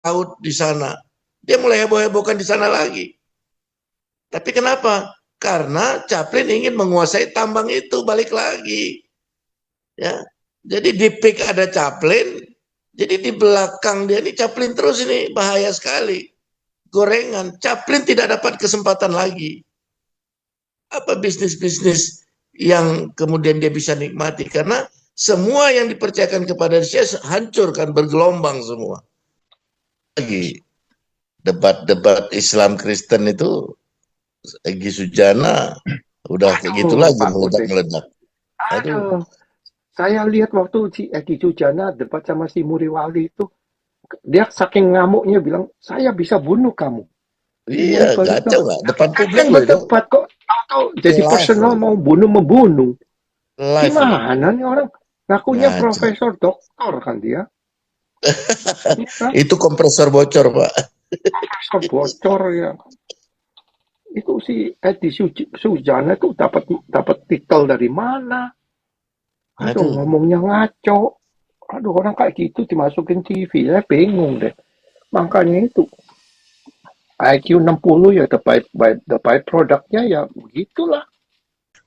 laut di sana. Dia mulai heboh-hebohkan di sana lagi. Tapi kenapa? Karena Chaplin ingin menguasai tambang itu, balik lagi. Ya, jadi di peak ada Chaplin, jadi di belakang dia ini Chaplin terus, ini bahaya sekali. Gorengan, Chaplin tidak dapat kesempatan lagi. Apa bisnis-bisnis yang kemudian dia bisa nikmati, karena semua yang dipercayakan kepada dia hancur kan, bergelombang semua. Lagi debat-debat Islam Kristen itu, Egy Sujana udah kayak gitu Aduh, lagi, Pak Putih. meledak-meledak. Aduh, Aduh, saya lihat waktu si Edi Sujana debat sama si Muriwali itu, dia saking ngamuknya bilang, saya bisa bunuh kamu. Si iya Muriwali bilang, kacau nggak? Depan kita publik kan loh itu, berdebat kok, tahu-tahu jadi live personal loh, mau bunuh-membunuh. live loh, Gimana nih orang? Ngakunya ngaco. profesor doktor kan dia. Ini kan Itu kompresor bocor, Pak. profesor bocor ya. Itu si Edi Sujana itu dapat dapat titel dari mana? Aduh, Aduh, ngomongnya ngaco. Aduh, orang kayak gitu dimasukin TV, saya bingung deh. Makanya itu IQ 60 ya the by produknya ya begitulah.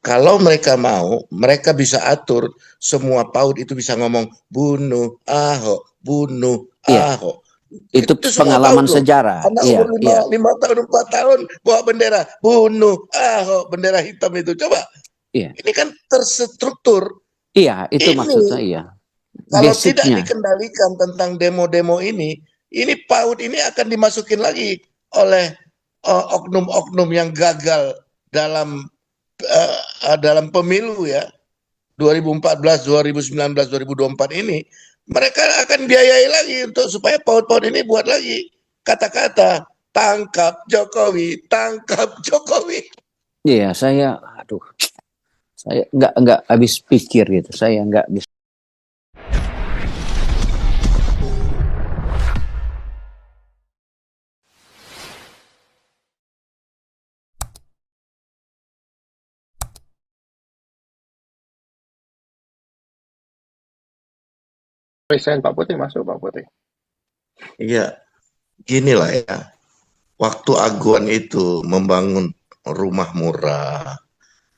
kalau mereka mau, mereka bisa atur semua PAUD itu bisa ngomong bunuh Ahok, bunuh Iya, Ahok. itu Itu semua PAUD pengalaman loh. sejarah. Anak Iya, umur iya, 5 tahun, 4 tahun bawa bendera bunuh Ahok, bendera hitam itu. Coba, iya, ini kan terstruktur. iya, itu Ini maksud saya. kalau tidak Basicnya, dikendalikan tentang demo-demo ini PAUD ini akan dimasukin lagi oleh oknum-oknum yang gagal dalam dalam pemilu ya, 2014, 2019, 2024 ini. Mereka akan biayai lagi untuk supaya PAUD-PAUD ini buat lagi kata-kata tangkap Jokowi, tangkap Jokowi. iya, aduh, saya nggak habis pikir gitu. Saya nggak bisa. Resign Pak Putih masuk Pak Putih. Iya, gini lah ya. Waktu Aguan itu membangun rumah murah,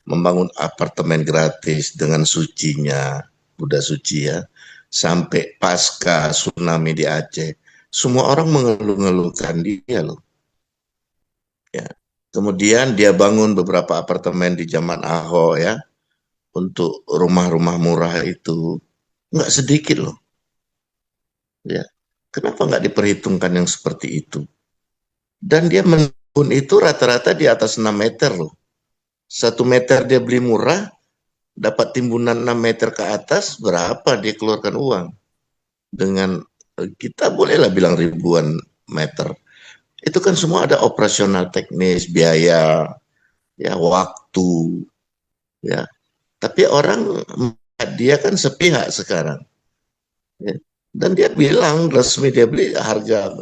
membangun apartemen gratis dengan sucinya, Buddha Suci ya, sampai pasca tsunami di Aceh, semua orang mengeluh-ngeluhkan dia loh. Ya. Kemudian dia bangun beberapa apartemen di zaman Ahok ya, untuk rumah-rumah murah itu, nggak sedikit loh. Ya. Kenapa nggak diperhitungkan yang seperti itu? Dan dia menabung itu rata-rata di atas 6 meter loh. 1 meter dia beli murah, dapat timbunan 6 meter ke atas, berapa dia keluarkan uang? Dengan kita bolehlah bilang ribuan meter. Itu kan semua ada operasional teknis, biaya, ya waktu, ya. Tapi orang dia kan sepihak sekarang. Ya. Dan dia bilang resmi dia beli harga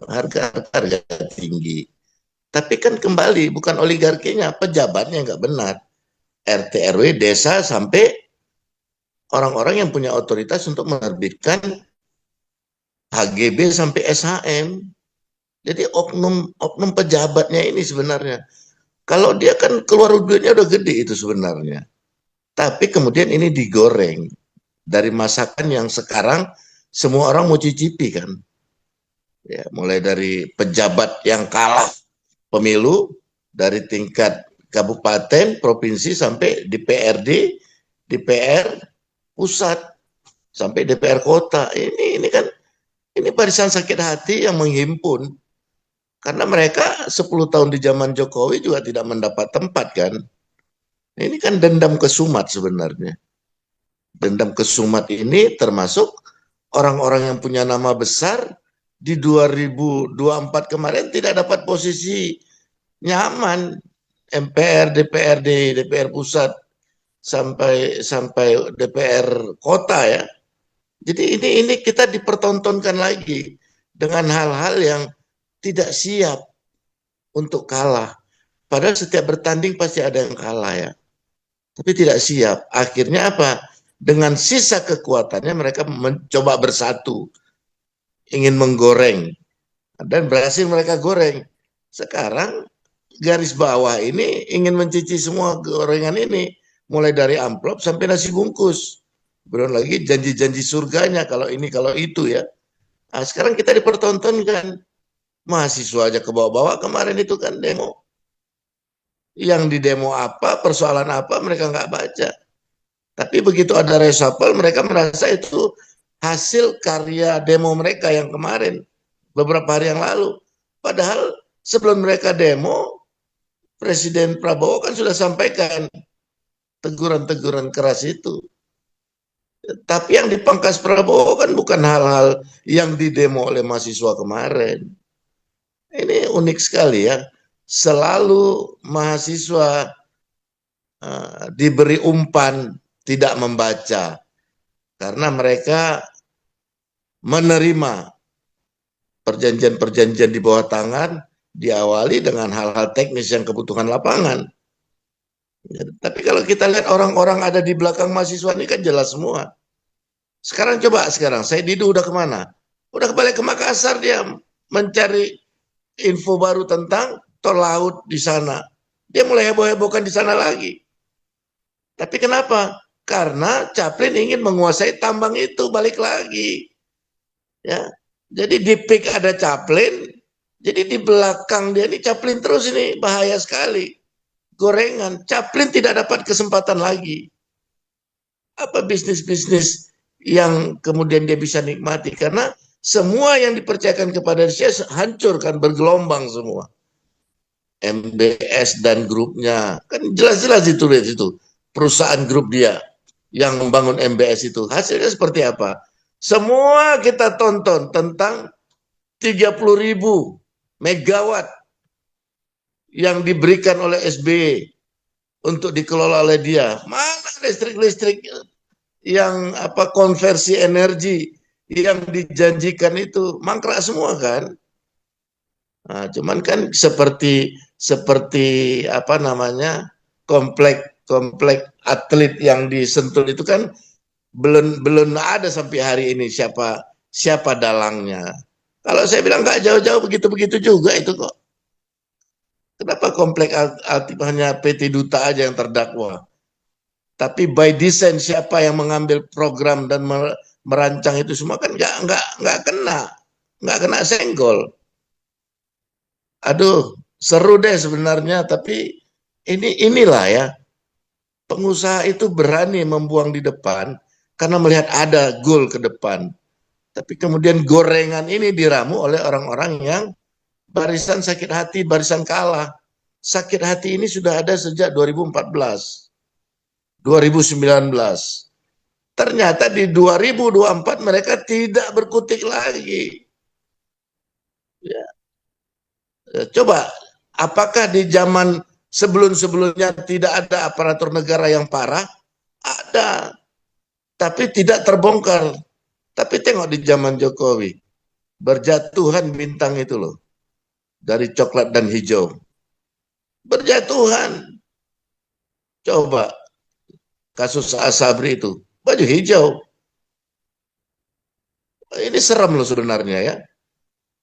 tinggi. Tapi kan kembali bukan oligarkinya, pejabatnya nggak benar. RT RW desa sampai orang-orang yang punya otoritas untuk menerbitkan HGB sampai SHM. Jadi oknum pejabatnya ini sebenarnya. Kalau dia kan keluar duitnya udah gede itu sebenarnya. Tapi kemudian ini digoreng dari masakan yang sekarang semua orang mau cicipi kan. Ya, mulai dari pejabat yang kalah pemilu dari tingkat kabupaten, provinsi sampai DPRD, DPR pusat sampai DPR kota. Ini kan ini barisan sakit hati yang menghimpun karena mereka 10 tahun di zaman Jokowi juga tidak mendapat tempat kan. Ini kan dendam kesumat sebenarnya. Dendam kesumat ini termasuk orang-orang yang punya nama besar di 2024 kemarin tidak dapat posisi nyaman, MPR, DPRD, DPR pusat sampai sampai DPR kota ya. Jadi ini kita dipertontonkan lagi dengan hal-hal yang tidak siap untuk kalah. Padahal setiap bertanding pasti ada yang kalah ya. Tapi tidak siap. Akhirnya apa? Dengan sisa kekuatannya mereka mencoba bersatu, ingin menggoreng dan berhasil mereka goreng. Sekarang garis bawah ini ingin mencuci semua gorengan ini, mulai dari amplop sampai nasi bungkus. Belum lagi janji-janji surganya kalau ini kalau itu ya. Nah, sekarang kita dipertontonkan, mahasiswa aja ke bawah-bawah kemarin itu kan demo. Yang di demo apa, persoalan apa mereka nggak baca. Tapi begitu ada reshuffle, mereka merasa itu hasil karya demo mereka yang kemarin, beberapa hari yang lalu. Padahal sebelum mereka demo, Presiden Prabowo kan sudah sampaikan teguran-teguran keras itu. Tapi yang dipangkas Prabowo kan bukan hal-hal yang didemo oleh mahasiswa kemarin. Ini unik sekali ya. Selalu mahasiswa diberi umpan tidak membaca karena mereka menerima perjanjian-perjanjian di bawah tangan diawali dengan hal-hal teknis yang kebutuhan lapangan. Tapi kalau kita lihat orang-orang ada di belakang mahasiswa ini kan jelas semua. Sekarang saya Didu udah kemana? Udah balik ke Makassar dia mencari info baru tentang tol laut di sana. Dia mulai heboh-hebohkan di sana lagi. Tapi kenapa? Karena Chaplin ingin menguasai tambang itu balik lagi. Ya. Jadi di pik ada Chaplin, jadi di belakang dia ini Chaplin terus ini bahaya sekali. Gorengan, Chaplin tidak dapat kesempatan lagi. Apa bisnis-bisnis yang kemudian dia bisa nikmati karena semua yang dipercayakan kepada dia hancur kan bergelombang semua. MBS dan grupnya kan jelas-jelas ditulis itu perusahaan grup dia yang membangun MBS itu hasilnya seperti apa? Semua kita tonton tentang 30.000 megawatt yang diberikan oleh SBY untuk dikelola oleh dia. Mana listrik-listrik yang konversi energi yang dijanjikan itu mangkrak semua kan? Nah, cuman kan seperti komplek atlet yang disentul itu kan belum ada sampai hari ini siapa dalangnya. Kalau saya bilang nggak jauh-jauh begitu-begitu juga itu kok. Kenapa komplek atlet hanya PT Duta aja yang terdakwa? Tapi by design siapa yang mengambil program dan merancang itu semua kan nggak kena senggol. Aduh, seru deh sebenarnya, tapi inilah ya, pengusaha itu berani membuang di depan karena melihat ada goal ke depan. Tapi kemudian gorengan ini diramu oleh orang-orang yang barisan sakit hati, barisan kalah. Sakit hati ini sudah ada sejak 2014, 2019. Ternyata di 2024 mereka tidak berkutik lagi. Ya. Coba, apakah di zaman sebelum-sebelumnya tidak ada aparatur negara yang parah? Ada, tapi tidak terbongkar. Tapi tengok di zaman Jokowi, berjatuhan bintang itu loh, dari coklat dan hijau. Berjatuhan. Coba, kasus Asabri itu, baju hijau. Ini seram loh sebenarnya ya.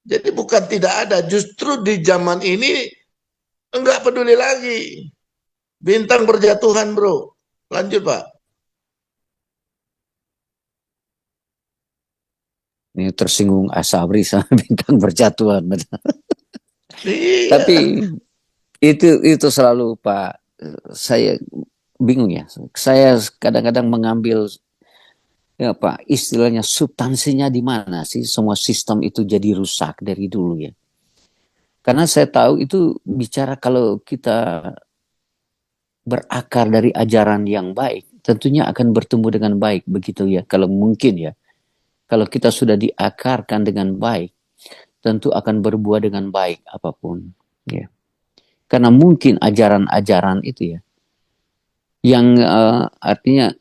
Jadi bukan tidak ada, justru di zaman ini enggak peduli lagi. Bintang berjatuhan bro. Lanjut Pak. Ini tersinggung Asabri sama bintang berjatuhan. Iya. Tapi itu selalu Pak, saya bingung ya. Saya kadang-kadang mengambil ya Pak, istilahnya substansinya di mana sih semua sistem itu jadi rusak dari dulu ya. Karena saya tahu itu bicara kalau kita berakar dari ajaran yang baik, tentunya akan bertumbuh dengan baik begitu ya. Kalau mungkin ya. Kalau kita sudah diakarkan dengan baik, tentu akan berbuah dengan baik apapun. Ya. Karena mungkin ajaran-ajaran itu ya, yang artinya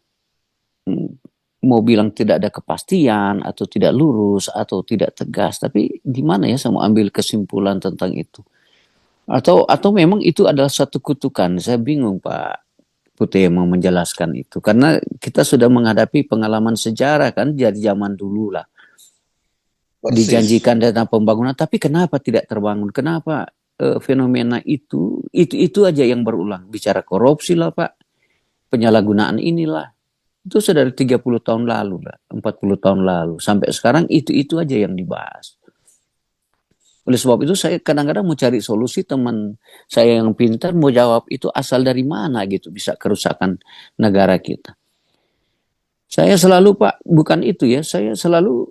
mau bilang tidak ada kepastian atau tidak lurus atau tidak tegas, tapi gimana ya saya mau ambil kesimpulan tentang itu? Atau memang itu adalah satu kutukan? Saya bingung Pak Putih yang mau menjelaskan itu, karena kita sudah menghadapi pengalaman sejarah kan dari zaman dulu lah. Persis. dijanjikan dana pembangunan, tapi kenapa tidak terbangun? Kenapa fenomena itu aja yang berulang? Bicara korupsi lah Pak, penyalahgunaan inilah. Itu sudah dari 30 tahun lalu lah, 40 tahun lalu. Sampai sekarang itu aja yang dibahas. Oleh sebab itu saya kadang-kadang mau cari solusi, teman saya yang pintar mau jawab itu asal dari mana gitu bisa kerusakan negara kita. Saya selalu Pak, bukan itu ya, saya selalu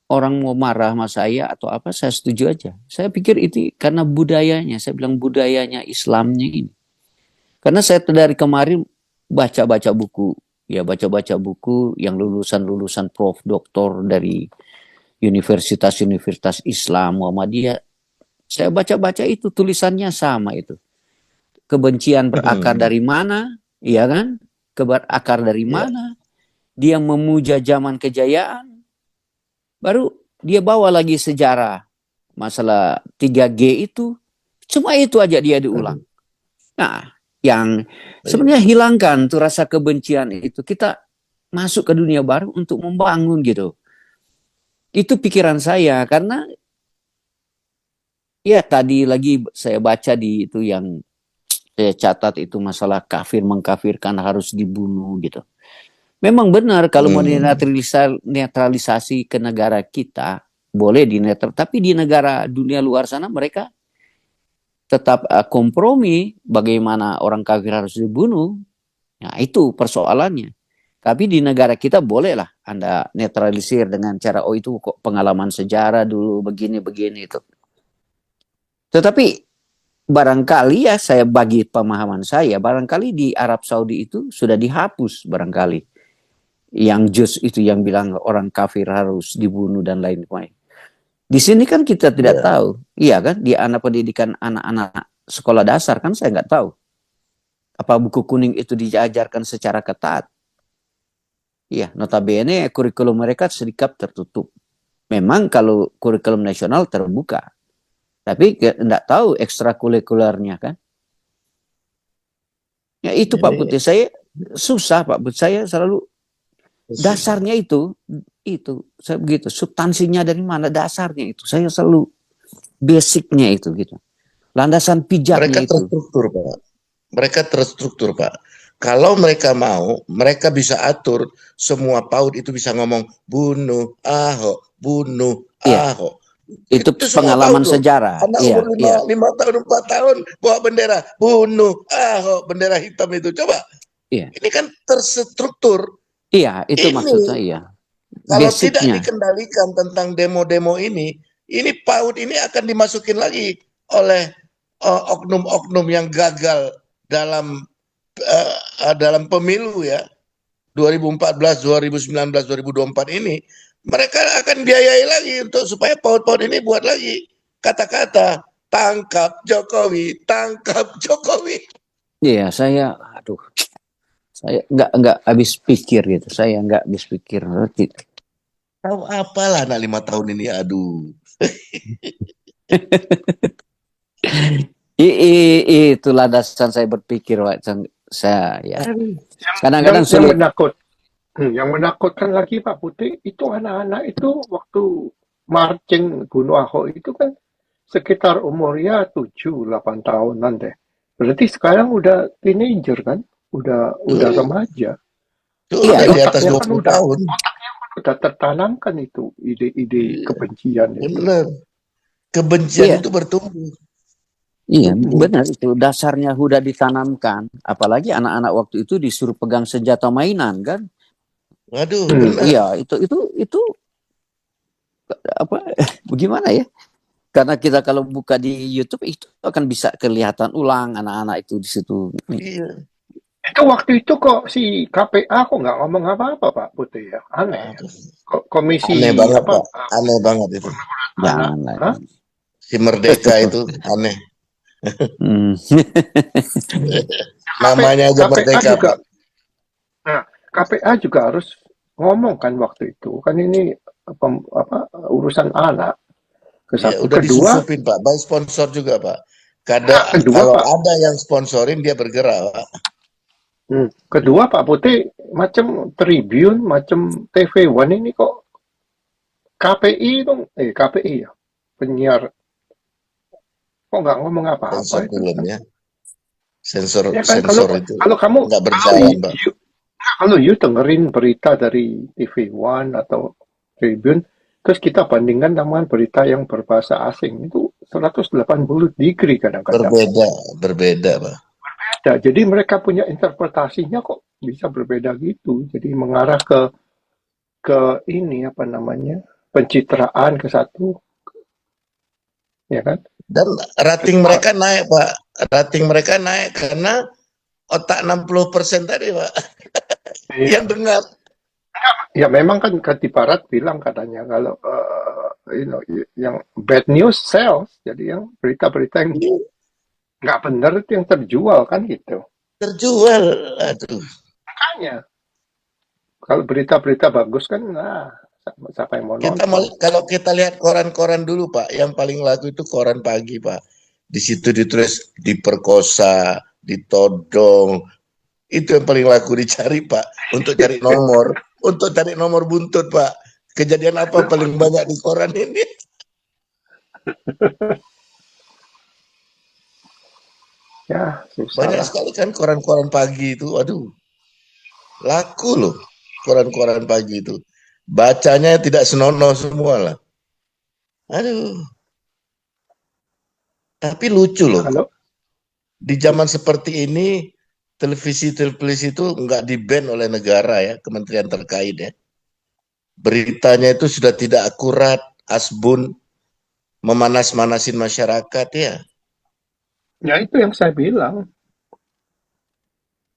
orang mau marah sama saya atau apa, saya setuju aja. Saya pikir itu karena budayanya, saya bilang budayanya Islamnya ini. Karena saya dari kemarin baca-baca buku, ya baca-baca buku yang lulusan-lulusan prof, doktor dari universitas-universitas Islam, Muhammadiyah. Saya baca-baca itu tulisannya sama itu. Kebencian berakar dari mana, iya kan? Akar dari mana? Dia memuja zaman kejayaan. Baru dia bawa lagi sejarah masalah 3G itu. Cuma itu aja dia diulang. Nah, yang sebenarnya hilangkan tuh rasa kebencian itu. Kita masuk ke dunia baru untuk membangun gitu. Itu pikiran saya karena ya tadi lagi saya baca di itu yang saya catat itu masalah kafir mengkafirkan harus dibunuh gitu. Memang benar kalau mau netralisasi ke negara kita boleh tapi di negara dunia luar sana mereka tetap kompromi bagaimana orang kafir harus dibunuh. Nah itu persoalannya. Tapi di negara kita bolehlah Anda netralisir dengan cara itu kok pengalaman sejarah dulu begini-begini itu. Tetapi barangkali ya saya bagi pemahaman saya, barangkali di Arab Saudi itu sudah dihapus barangkali. Yang juz itu yang bilang orang kafir harus dibunuh dan lain-lain. Di sini kan kita tidak tahu. Iya kan, di anak pendidikan anak-anak sekolah dasar kan saya nggak tahu. Apa buku kuning itu diajarkan secara ketat. Iya, notabene kurikulum mereka sedikit tertutup. Memang kalau kurikulum nasional terbuka. Tapi tidak tahu ekstrakurikulernya kan. Ya itu Pak Putih, saya susah Pak Putih. Saya selalu dasarnya itu saya begitu. Substansinya dari mana dasarnya itu. Saya selalu basicnya itu gitu. Landasan pijaknya mereka terstruktur Pak. Mereka terstruktur Pak. Kalau mereka mau, mereka bisa atur semua PAUD itu bisa ngomong bunuh Ahok, bunuh Ahok. Itu pengalaman sejarah. Anak umur 5 tahun, 4 tahun bawa bendera, bunuh Ahok, bendera hitam itu. Coba. Ini kan terstruktur. Iya, itu maksudnya iya. Kalau tidak dikendalikan tentang demo-demo ini PAUD ini akan dimasukin lagi oleh oknum-oknum yang gagal dalam pemilu ya 2014, 2019, 2024 ini mereka akan biayai lagi untuk supaya PAUD-PAUD ini buat lagi kata-kata tangkap Jokowi, tangkap Jokowi. Iya, saya nggak habis pikir gitu. Saya nggak habis pikir. Tahu apalah anak 5 tahun ini, aduh. Itu landasan saya berpikir, saya ya. Kadang-kadang sulit. Yang menakutkan lagi Pak Putih itu anak-anak itu waktu marching bunuh Ahok itu kan sekitar umurnya 7-8 tahunan deh. Berarti sekarang udah teenager kan, udah remaja. Iya, di atas 20 tahun. Otaknya kan udah tertanamkan itu ide-ide kebencian. Benar. Kebencian itu bertumbuh. Iya, benar itu dasarnya udah ditanamkan. Apalagi anak-anak waktu itu disuruh pegang senjata mainan kan. Waduh, benar. Iya, itu apa bagaimana ya? Karena kita kalau buka di YouTube itu akan bisa kelihatan ulang anak-anak itu di situ. Iya. Itu waktu itu kok si KPA kok nggak ngomong apa-apa Pak Putih ya? Aneh. Komisi aneh banget Pak. Aneh banget itu. Jangan. Si Merdeka itu aneh. Namanya aja Merdeka Pak. Nah, KPA juga harus ngomong kan waktu itu. Kan ini urusan anak. Ya, udah disusupin Pak. By sponsor juga Pak. Kalau Pak, ada yang sponsorin dia bergerak Pak. Kedua Pak Putih macam Tribun, macam TV One ini kok KPI dong, KPI ya, penyiar, kok nggak ngomong apa-apa Sensor itu film kan? ya. Sensor Ya kan, kalau sensor itu kalau kamu nggak kalau berjalan, Pak. kalau you dengerin berita dari TV One atau Tribun, terus kita bandingkan dengan berita yang berbahasa asing itu 180 degree kadang-kadang. Berbeda, berbeda, Pak. Nah, jadi mereka punya interpretasinya kok bisa berbeda gitu. Jadi mengarah ke ini apa namanya pencitraan ke satu, ya kan? Dan rating Kedua, mereka naik, Pak. Rating mereka naik karena otak 60% tadi, Pak. iya. Yang dengar. Ya memang kan Kati Barat bilang katanya kalau yang bad news sells, jadi yang berita-berita yang nggak benar itu yang terjual kan gitu. Terjual. Aduh. Makanya kalau berita-berita bagus kan, nah siapa yang mau nonton? Kalau kita lihat koran-koran dulu, Pak, yang paling laku itu koran pagi, Pak. Di situ ditulis diperkosa, ditodong. Itu yang paling laku dicari, Pak. Untuk cari nomor buntut, Pak. Kejadian apa paling banyak di koran ini? Ya susah Banyak lah. sekali kan koran-koran pagi itu. Aduh, laku loh koran-koran pagi itu. Bacanya tidak senonoh semua lah. Aduh, tapi lucu Ya loh. kalau Di zaman seperti ini, televisi-televisi itu nggak di-ban oleh negara ya, kementerian terkait ya. Beritanya itu sudah tidak akurat, asbun, memanas-manasin masyarakat ya. ya itu yang saya bilang,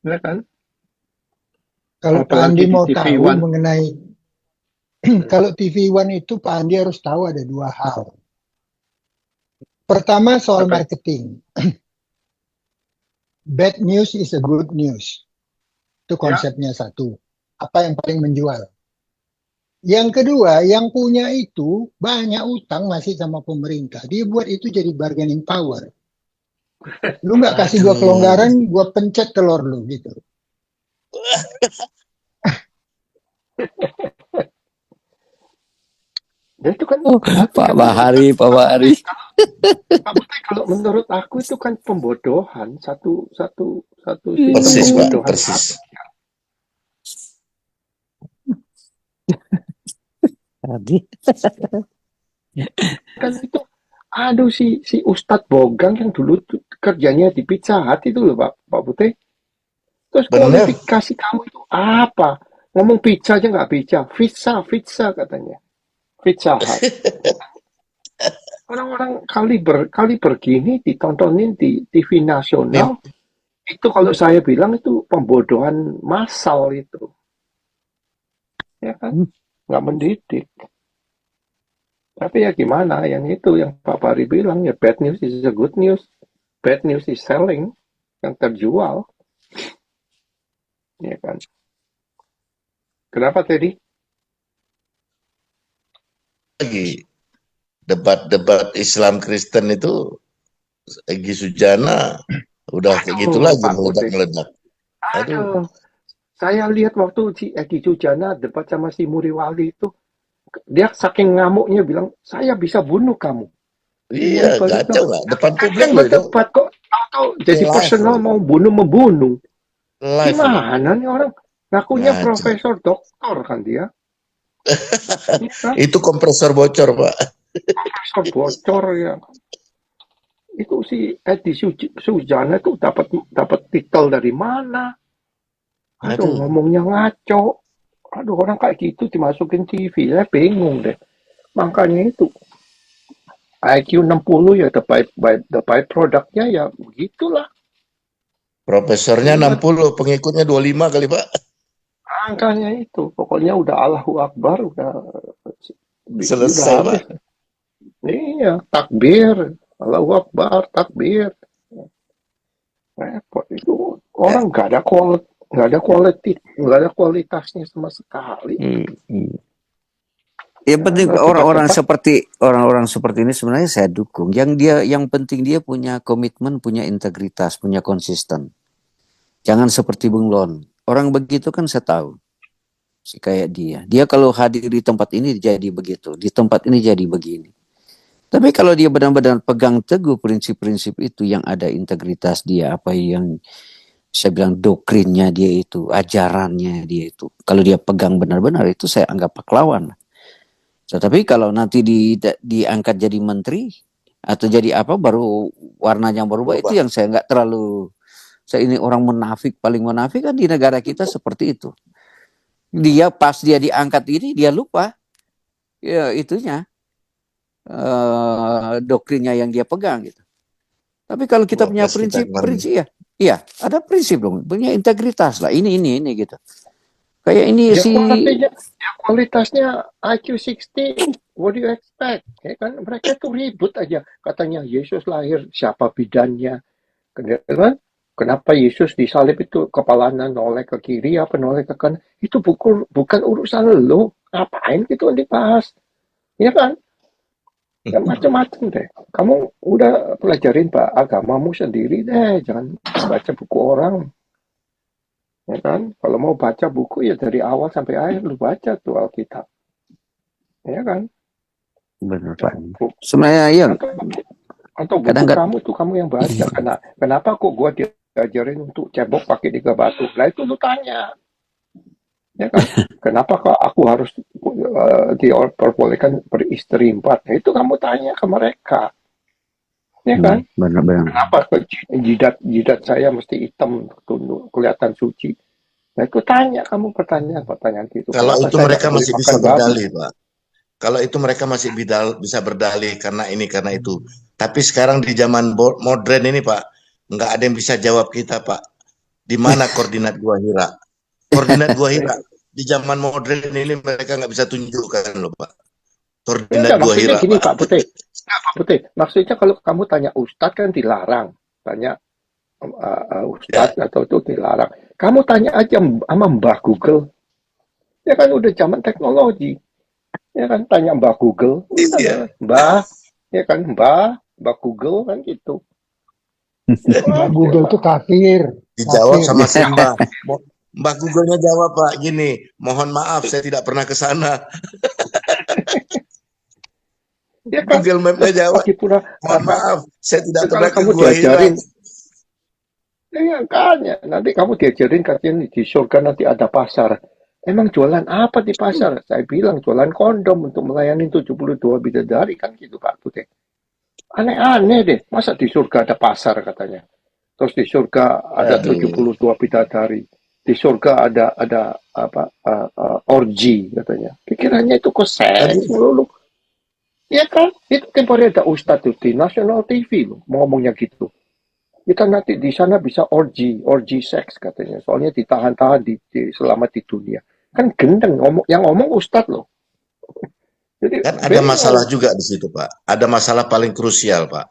ya kan? Kalau Pak Apalagi Andi di mau TV tahu One. mengenai kalau TV One itu Pak Andi harus tahu ada dua hal. Pertama soal Apa? marketing. Bad news is a good news. Itu Ya, konsepnya satu. Apa yang paling menjual? Yang kedua, yang punya itu banyak utang masih sama pemerintah. Dia buat itu jadi bargaining power. Lu nggak kasih gua Aduh, kelonggaran, gua pencet telur lu gitu. dan itu kan Oh, tapi Pak kan Bahari, Pak Bahari. Pak Putri, kalau menurut aku itu kan pembodohan, satu satu satu sistem persis Pak, pembodohan persis. Tadi. kan itu. Aduh, si Ustadz Bogang yang dulu kerjanya di Pizza Hut itu loh Pak Putri. Terus Bener, kualifikasi kamu itu apa? Ngomong pizza aja nggak bisa. Pizza katanya. Pizza Hut. Orang-orang kaliber gini ditontonin di TV nasional. Mim- Itu kalau saya bilang itu pembodohan massal itu. Ya kan? Nggak mendidik. Tapi ya gimana, yang itu yang Pak Pari bilang ya bad news is a good news. Bad news is selling, yang terjual, ya kan. Kenapa tadi? lagi debat-debat Islam Kristen itu Egy Sujana udah kayak gitu Aduh, lagi Pak Putri. meledak-meledak. Aduh, Aduh, saya lihat waktu si Edi Sujana debat sama si Muriwali itu, dia saking ngamuknya bilang, saya bisa bunuh kamu. Si iya Muriwali kacau bilang, nggak? Depan kan publik yang loh itu, berdebat kok tahu jadi live personal loh, mau bunuh-membunuh. live loh, Gimana nih orang? Ngakunya ngaco. profesor doktor kan dia. Ini kan Itu kompresor bocor Pak. profesor bocor ya. Itu si Edi Sujana itu dapat dapat titel dari mana? Aduh, Aduh, ngomongnya ngaco. Aduh, orang kayak gitu dimasukin TV, saya bingung deh. Makanya itu IQ 60 ya the by productnya ya begitulah. profesornya Udah 60, pengikutnya 25 kali Pak. angkanya itu. Pokoknya udah Allahu Akbar, udah Selesai Pak. habis. Iya, takbir. Allahu Akbar, takbir. Repot itu Ya, orang nggak ada kualitasnya sama sekali. Yang penting Nah, orang-orang seperti ini sebenarnya saya dukung. Yang penting dia punya komitmen, punya integritas, punya konsisten. Jangan seperti Bung Lon. Orang begitu kan saya tahu. Kayak dia kalau hadir di tempat ini jadi begitu, di tempat ini jadi begini. Tapi kalau dia benar-benar pegang teguh prinsip-prinsip itu, yang ada integritas dia, apa yang saya bilang doktrinnya dia itu, ajarannya dia itu, kalau dia pegang benar-benar, itu saya anggap pahlawan. Tetapi kalau nanti diangkat jadi menteri atau jadi apa, baru warnanya berubah, itu yang saya nggak terlalu. Saya ini orang munafik, paling munafik kan di negara kita seperti itu. Dia pas dia diangkat ini, dia lupa ya itunya, doktrinnya yang dia pegang gitu. Tapi kalau kita punya prinsip ya, iya ada prinsip dong, punya integritas lah, ini gitu. Kayak ini ya, kualitasnya IQ 16, what do you expect? Ya kan, mereka tuh ribut aja, katanya Yesus lahir, siapa bidannya, kan? Kenapa Yesus disalib itu kepalanya noleh ke kiri apa noleh ke kanan? Itu bukan urusan lo. Ngapain gitu dibahas? Ya kan? Ya macam-macam deh. Kamu udah pelajarin Pak agamamu sendiri deh. Jangan baca buku orang. Ya kan? Kalau mau baca buku ya dari awal sampai akhir lu baca tuh Alkitab. Ya kan? Benar Pak. Sebenarnya ya. Atau buku kamu tuh kamu yang baca. Kenapa kok gua diajarin untuk cebok pakai 3 batu? Nah itu lu tanya. Ya kan? Kenapa kok aku harus diperbolehkan beristri 4? Nah, itu kamu tanya ke mereka. Ya kan? Benar. Kenapa jidat saya mesti hitam tunduk kelihatan suci? Nah itu tanya kamu pertanyaan gitu. Kalau itu mereka masih bisa berdalih, Pak. Kalau itu mereka masih bisa berdalih karena ini karena itu. Tapi sekarang di zaman modern ini Pak, nggak ada yang bisa jawab kita Pak. Di mana koordinat Gua Hira? Koordinat Gua Hira di zaman modern ini mereka nggak bisa tunjukkan loh Pak. Koordinat Gua Hira. Gini Pak Putih. Pak Putih, maksudnya kalau kamu tanya Ustadz kan dilarang. Tanya Ustadz atau itu dilarang. Kamu tanya aja sama Mbah Google. Ya kan udah zaman teknologi. Ya kan tanya Mbah Google. Mbah, ya kan Mbah Google kan gitu. Mbah Google tuh kafir. Dijawab sama siapa? Mbak Google-nya jawab Pak gini, mohon maaf saya tidak pernah ke sana. Ya kan? Google Map-nya jawab, mohon maaf saya tidak pernah ke Gua Hira. Ya kan, nanti kamu diajarin katanya di surga nanti ada pasar. Emang jualan apa di pasar? Saya bilang jualan kondom untuk melayani 72 bidadari kan gitu Pak Putih. Aneh-aneh deh, masa di surga ada pasar katanya. Terus di surga ada 72 bidadari. Di surga ada orgi katanya. Pikirannya itu kesen melulu. Ya kan? Itu kemarin ada Ustadz tuh di National TV loh, ngomongnya gitu. Kita nanti di sana bisa orgi seks katanya. Soalnya ditahan-tahan selama di dunia. Kan gendeng yang ngomong Ustadz loh. Jadi, kan ada masalah juga di situ Pak. Ada masalah paling krusial Pak.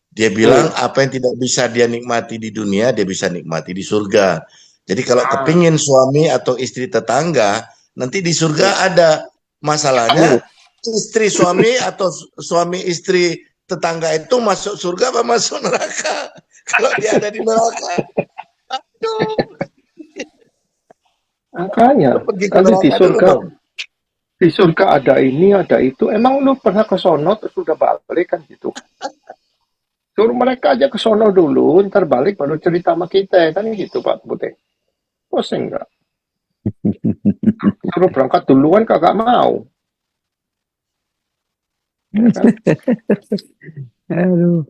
Dia bilang apa yang tidak bisa dia nikmati di dunia, dia bisa nikmati di surga. Jadi kalau kepingin suami atau istri tetangga, nanti di surga ada masalahnya. Istri suami atau suami istri tetangga itu masuk surga apa masuk neraka? Kalau dia ada di neraka, aduh. Makanya, nanti di surga ada ini, ada itu. Emang lu pernah ke sono terus udah balik kan gitu? Suruh mereka aja ke sono dulu, ntar balik baru cerita sama kita, kan gitu Pak Putih. Pusing nggak? Suruh berangkat duluan kagak mau. Ya kan? Aduh.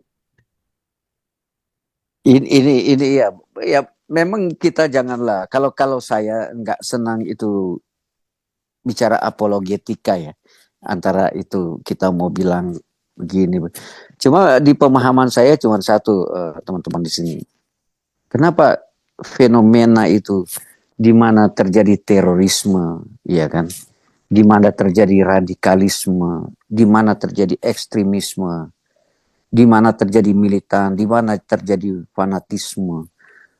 Ini ya memang kita janganlah, kalau saya nggak senang itu bicara apologetika ya, antara itu kita mau bilang begini. Cuma di pemahaman saya cuma satu, teman-teman di sini. Kenapa fenomena itu di mana terjadi terorisme, ya kan? Di mana terjadi radikalisme, di mana terjadi ekstremisme, di mana terjadi militan, di mana terjadi fanatisme.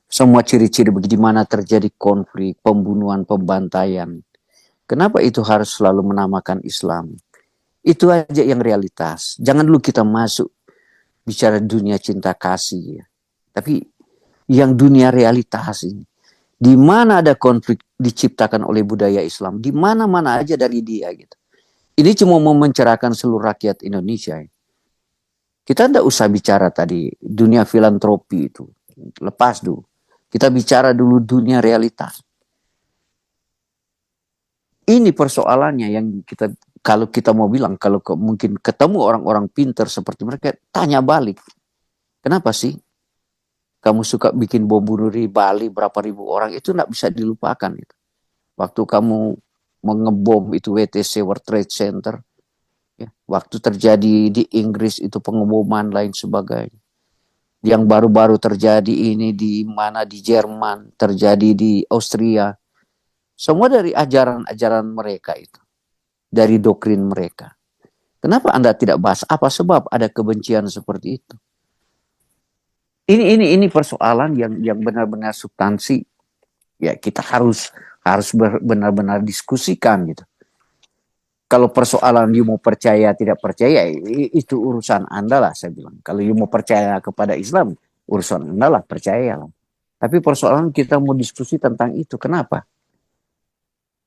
Semua ciri-ciri begitu, di mana terjadi konflik, pembunuhan, pembantaian. Kenapa itu harus selalu menamakan Islam? Itu aja yang realitas. Jangan dulu kita masuk bicara dunia cinta kasih ya. Tapi yang dunia realitas ini. Di mana ada konflik diciptakan oleh budaya Islam, di mana-mana aja dari dia gitu. Ini cuma mau mencerahkan seluruh rakyat Indonesia. Kita tidak usah bicara tadi dunia filantropi itu, lepas dulu. Kita bicara dulu dunia realitas. Ini persoalannya yang kita, kalau kita mau bilang, kalau mungkin ketemu orang-orang pintar seperti mereka, tanya balik. Kenapa sih kamu suka bikin bom bunuh di Bali berapa ribu orang? Itu tidak bisa dilupakan. Gitu. Waktu kamu mengebom itu WTC, World Trade Center. Ya, waktu terjadi di Inggris itu pengeboman lain sebagainya. Yang baru-baru terjadi ini di mana, di Jerman, terjadi di Austria. Semua dari ajaran-ajaran mereka itu. Dari doktrin mereka. Kenapa Anda tidak bahas? Apa sebab ada kebencian seperti itu? Ini persoalan yang benar-benar substansi. Ya, kita harus benar-benar diskusikan gitu. Kalau persoalan you mau percaya tidak percaya, itu urusan Anda lah, saya bilang. Kalau you mau percaya kepada Islam, urusan Anda lah, percayalah. Tapi persoalan kita mau diskusi tentang itu. Kenapa?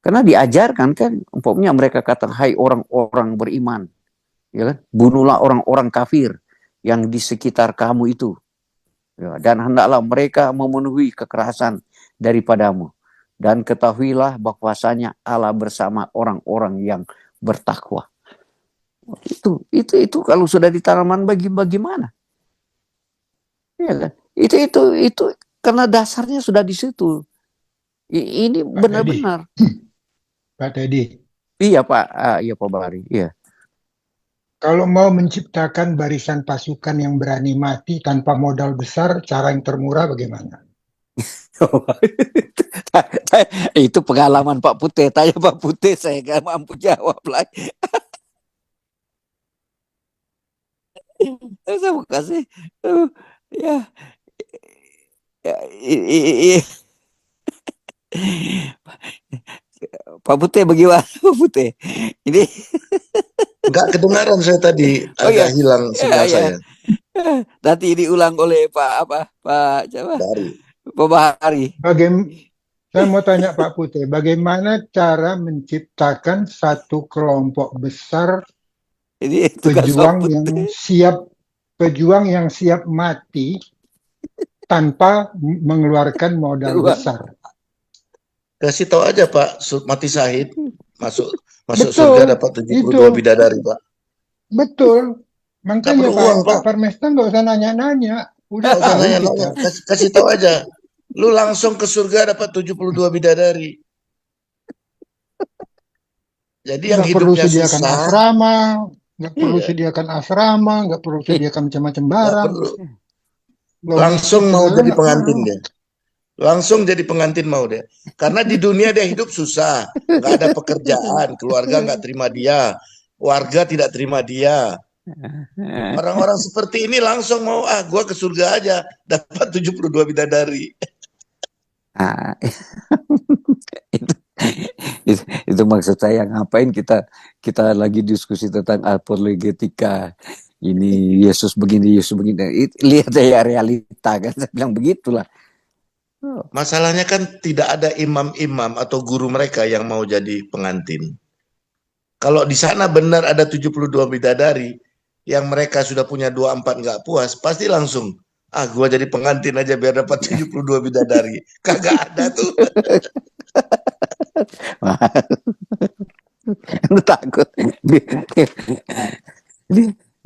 Karena diajarkan kan, umpamanya mereka kata, hai orang-orang beriman, ya kan? Bunuhlah orang-orang kafir yang di sekitar kamu itu. Ya, dan hendaklah mereka memenuhi kekerasan daripadamu. Dan ketahuilah bahwasanya Allah bersama orang-orang yang bertakwa. Itu kalau sudah ditanaman bagaimana? Ya kan? Itu karena dasarnya sudah di situ. Ini benar-benar. Pak Teddy. Iya Pak, iya Pak Bari. Iya. Kalau mau menciptakan barisan pasukan yang berani mati tanpa modal besar, cara yang termurah bagaimana? Itu pengalaman Pak Putih. Tanya Pak Putih, saya nggak mampu jawab lagi. Saya mau kasih, ya, Pak Putih bagaimana Pak Putih? Ini Nggak kedengaran saya tadi, agak hilang sinyal saya. Nanti diulang oleh Pak Dari. Pak Bahari. Saya mau tanya Pak Putih, bagaimana cara menciptakan satu kelompok besar pejuang yang siap mati tanpa mengeluarkan modal besar? Kasih tahu aja Pak, mati syahid, masuk surga dapat 72 bidadari Pak. Betul. Makanya Pak Parmesta nggak usah nanya-nanya. Udah tahu kita. Kasih tahu aja. Lu langsung ke surga dapat 72 bidadari. Jadi yang hidupnya susah. Nggak perlu sediakan asrama, nggak perlu sediakan macam-macam barang. Langsung mau jadi pengantin dia. Langsung jadi pengantin mau dia. Karena di dunia dia hidup susah. Nggak ada pekerjaan, keluarga nggak terima dia. Warga tidak terima dia. Orang-orang seperti ini langsung mau, gua ke surga aja. Dapat 72 bidadari. Itu maksud saya, ngapain kita lagi diskusi tentang apologetika. Ini Yesus begini. Lihat saya realita kan, saya bilang begitulah. Masalahnya kan tidak ada imam-imam atau guru mereka yang mau jadi pengantin. Kalau di sana benar ada 72 bidadari, yang mereka sudah punya 24 nggak puas, pasti langsung, gua jadi pengantin aja biar dapat 72 bidadari. Kagak ada tuh. Lu takut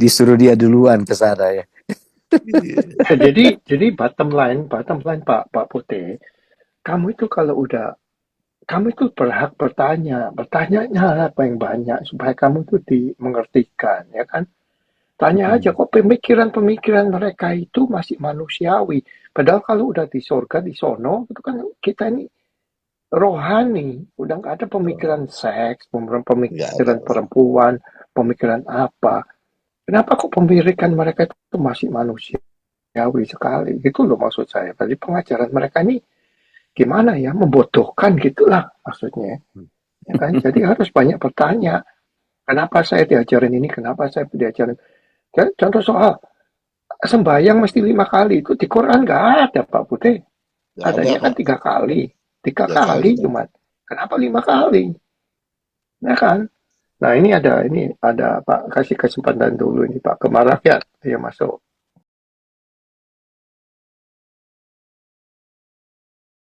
disuruh dia duluan ke sana ya. Jadi bottom line Pak Putih, kamu itu berhak bertanya apa yang banyak supaya kamu itu dimengertikan, ya kan? Tanya aja kok pemikiran mereka itu masih manusiawi. Padahal kalau udah di surga di sono itu kan kita ini rohani, udah nggak ada pemikiran seks, pemikiran perempuan, pemikiran apa. Kenapa kok pemikiran mereka itu masih manusiawi sekali? Gitu loh maksud saya. Tadi pengajaran mereka ini gimana ya, membodohkan gitulah maksudnya. Ya kan? Jadi harus banyak bertanya. Kenapa saya diajarin ini? Kenapa saya diajarin? Contoh soal sembahyang mesti 5 kali itu di Quran nggak ada Pak Putih. Nggak ada Katanya kan kok. 3 kali. 3 kali. Cuma. Kenapa 5 kali? Ya kan? Nah, ini ada Pak, kasih kesempatan dulu ini Pak, Kemar Rakyat. Ayo masuk.